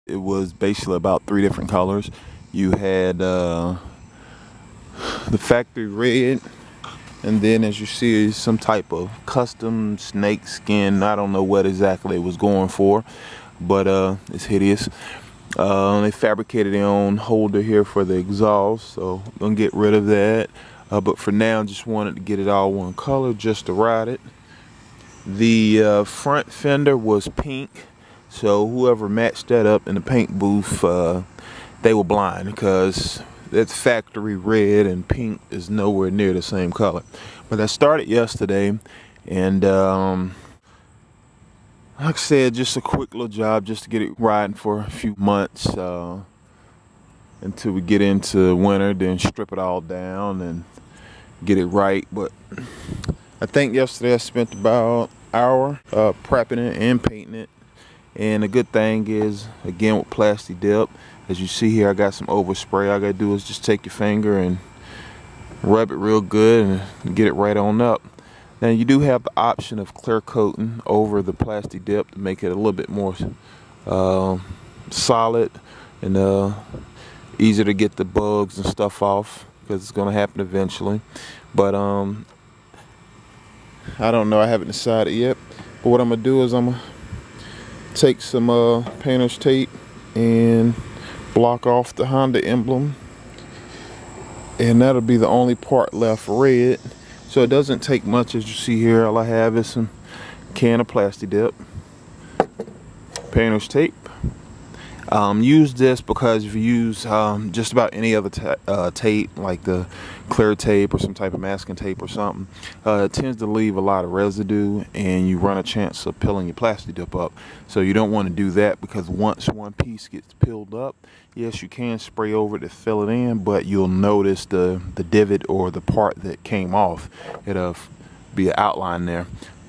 It was basically about 3 different colors. You had the factory red, and then as you see, some type of custom snake skin. I don't know what exactly it was going for, but it's hideous. They fabricated their own holder here for the exhaust, so I'm gonna get rid of that. But for now, just wanted to get it all one color just to ride it. The front fender was pink, so whoever matched that up in the paint booth, they were blind, because that's factory red and pink is nowhere near the same color. But I started yesterday, and like I said, just a quick little job just to get it riding for a few months until we get into winter, then strip it all down and get it right. But I think yesterday I spent about an hour prepping it and painting it. And the good thing is, again, with Plasti Dip, as you see here, I got some overspray. All I gotta do is just take your finger and rub it real good and get it right on up. Now you do have the option of clear coating over the Plasti Dip to make it a little bit more solid and easier to get the bugs and stuff off, because it's gonna happen eventually. But I don't know, I haven't decided yet. But what I'm gonna do is I'm gonna take some painter's tape and block off the Honda emblem, and that'll be the only part left red. So it doesn't take much. As you see here, all I have is some can of Plasti Dip, painter's tape. Use this because if you use just about any other tape, like the clear tape or some type of masking tape or something, it tends to leave a lot of residue, and you run a chance of peeling your Plasti Dip up. So you don't want to do that, because once one piece gets peeled up, yes, you can spray over it to fill it in, but you'll notice the divot or the part that came off. It'll be an outline there.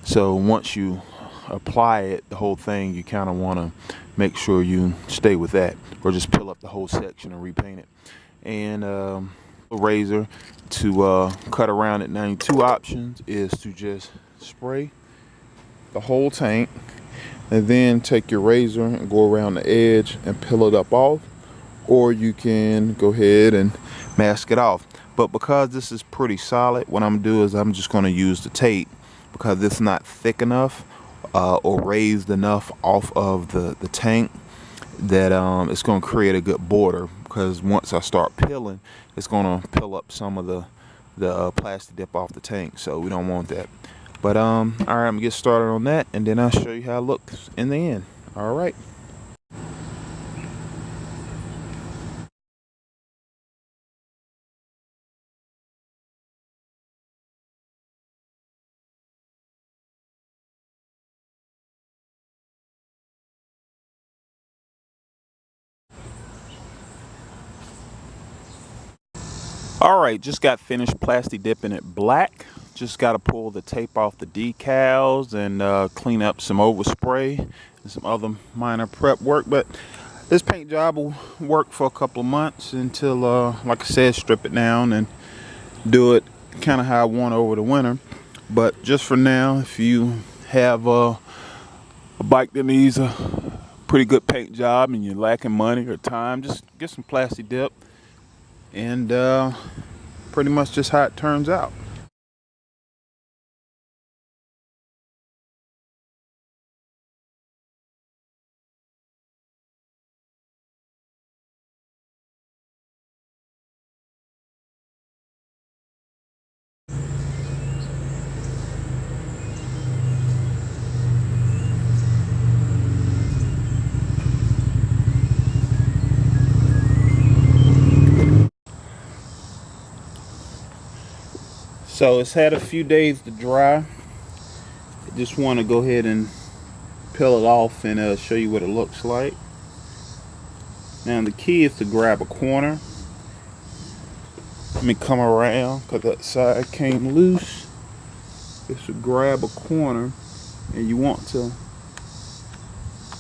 So once you apply it, the whole thing, you kind of want to make sure you stay with that, or just peel up the whole section and repaint it. And a razor to cut around it. Now, 2 options is to just spray the whole tank and then take your razor and go around the edge and peel it up off, or you can go ahead and mask it off. But because this is pretty solid, what I'm gonna do is I'm just gonna use the tape, because it's not thick enough or raised enough off of the tank that it's going to create a good border, because once I start peeling, it's going to peel up some of the Plasti Dip off the tank, so we don't want that. But all right, I'm gonna get started on that, and then I'll show you how it looks in the end. All right. All right, just got finished Plasti Dipping it black. Just got to pull the tape off the decals and clean up some overspray and some other minor prep work. But this paint job will work for a couple of months until, like I said, strip it down and do it kind of how I want over the winter. But just for now, if you have a bike that needs a pretty good paint job and you're lacking money or time, just get some Plasti Dip, and pretty much just how it turns out. So it's had a few days to dry. I just want to go ahead and peel it off and show you what it looks like. Now the key is to grab a corner. Let me come around, because that side came loose. Just to grab a corner, and you want to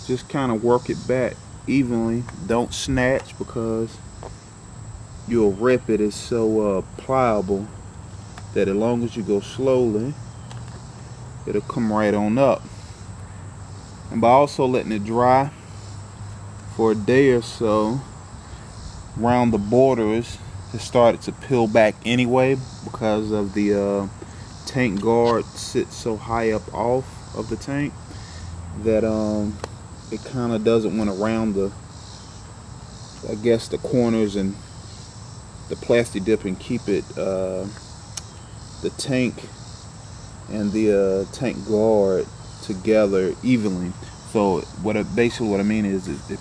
just kind of work it back evenly. Don't snatch, because you'll rip it. It's so pliable that as long as you go slowly, it'll come right on up. And by also letting it dry for a day or so, around the borders, it started to peel back anyway because of the tank guard sits so high up off of the tank that it kind of doesn't want to round the, I guess, the corners and the Plasti Dip and keep it the tank and the tank guard together evenly. So basically what I mean is it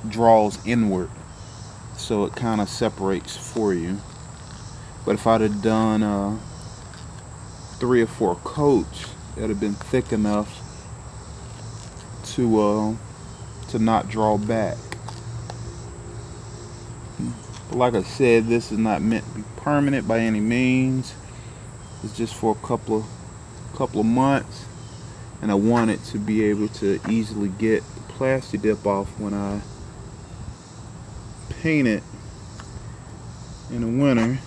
draws inward, so it kind of separates for you. But if I'd have done 3 or 4 coats, it would have been thick enough to not draw back. But like I said, this is not meant to be permanent by any means. It's just for a couple of months, and I want it to be able to easily get the Plasti Dip off when I paint it in the winter,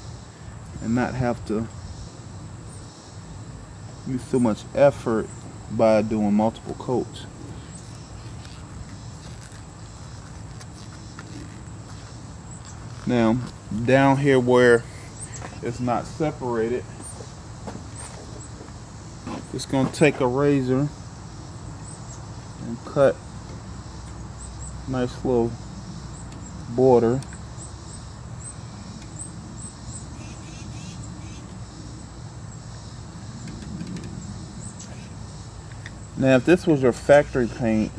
and not have to use so much effort by doing multiple coats. Now, down here where it's not separated, just gonna take a razor and cut a nice little border. Now, if this was your factory paint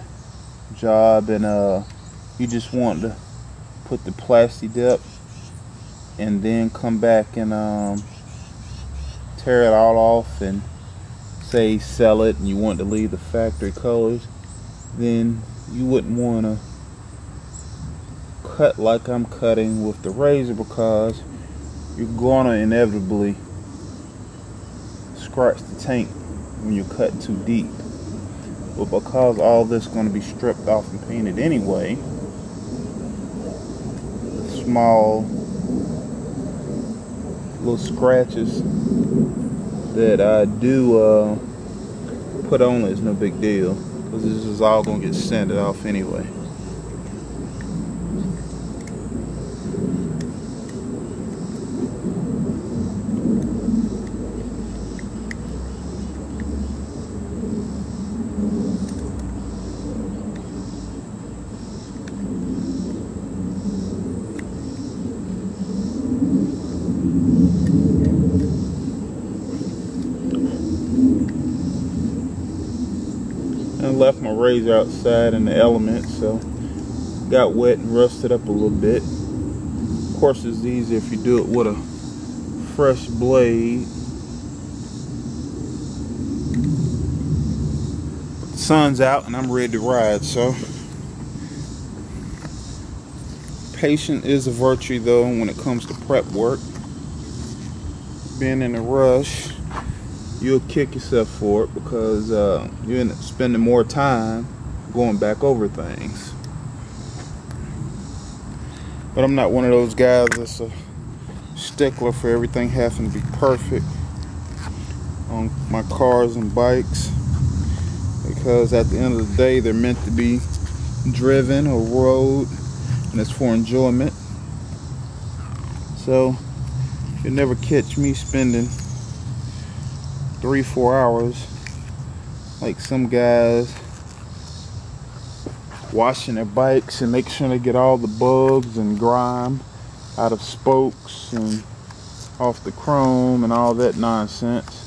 job and you just want to put the Plasti Dip and then come back and tear it all off and say sell it, and you want to leave the factory colors, then you wouldn't want to cut like I'm cutting with the razor, because you're gonna inevitably scratch the tank when you cut too deep. But because all this is going to be stripped off and painted anyway, the small little scratches that I do put on is no big deal, because this is all going to get sanded off anyway. I left my razor outside in the elements, so got wet and rusted up a little bit. Of course, it's easier if you do it with a fresh blade. The sun's out and I'm ready to ride, so patience is a virtue though when it comes to prep work. Being in a rush, you'll kick yourself for it, because you end up spending more time going back over things. But I'm not one of those guys that's a stickler for everything having to be perfect on my cars and bikes, because at the end of the day they're meant to be driven or rode, and it's for enjoyment. So you'll never catch me spending 3-4 hours like some guys washing their bikes and make sure they get all the bugs and grime out of spokes and off the chrome and all that nonsense.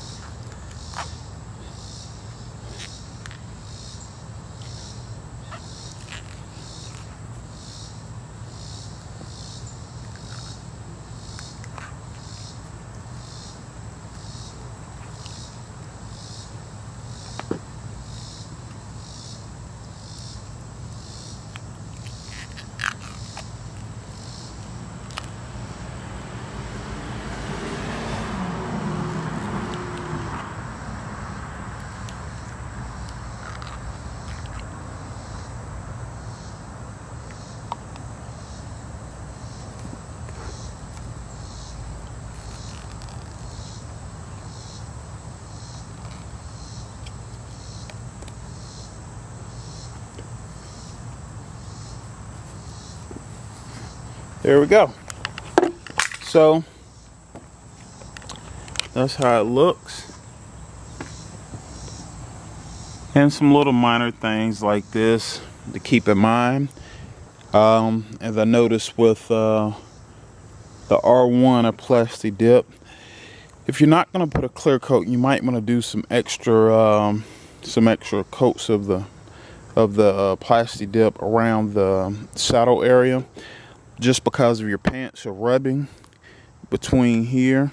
there we go. So that's how it looks. And some little minor things like this to keep in mind. As I noticed with the R1 or Plasti Dip, if you're not going to put a clear coat, you might want to do some extra coats of the Plasti Dip around the saddle area, just because of your pants are rubbing between here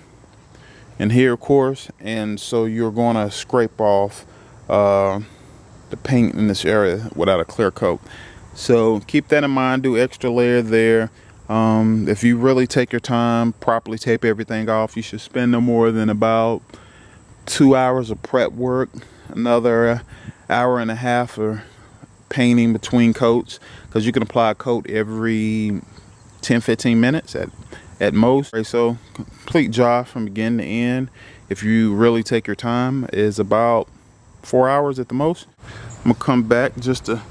and here, of course, and so you're going to scrape off the paint in this area without a clear coat. So keep that in mind. Do extra layer there. If you really take your time, properly tape everything off, you should spend no more than about 2 hours of prep work, another hour and a half for painting between coats, because you can apply a coat every 10-15 minutes at most. So complete job from beginning to end, if you really take your time, is about 4 hours at the most. I'm gonna come back just to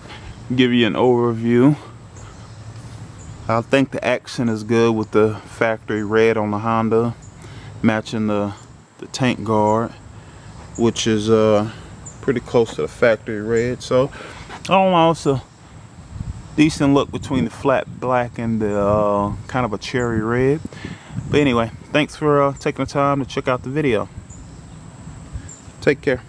give you an overview. I think the accent is good with the factory red on the Honda, matching the tank guard, which is pretty close to the factory red. So all in all, it's a decent look between the flat black and the kind of a cherry red. But anyway, thanks for taking the time to check out the video. Take care.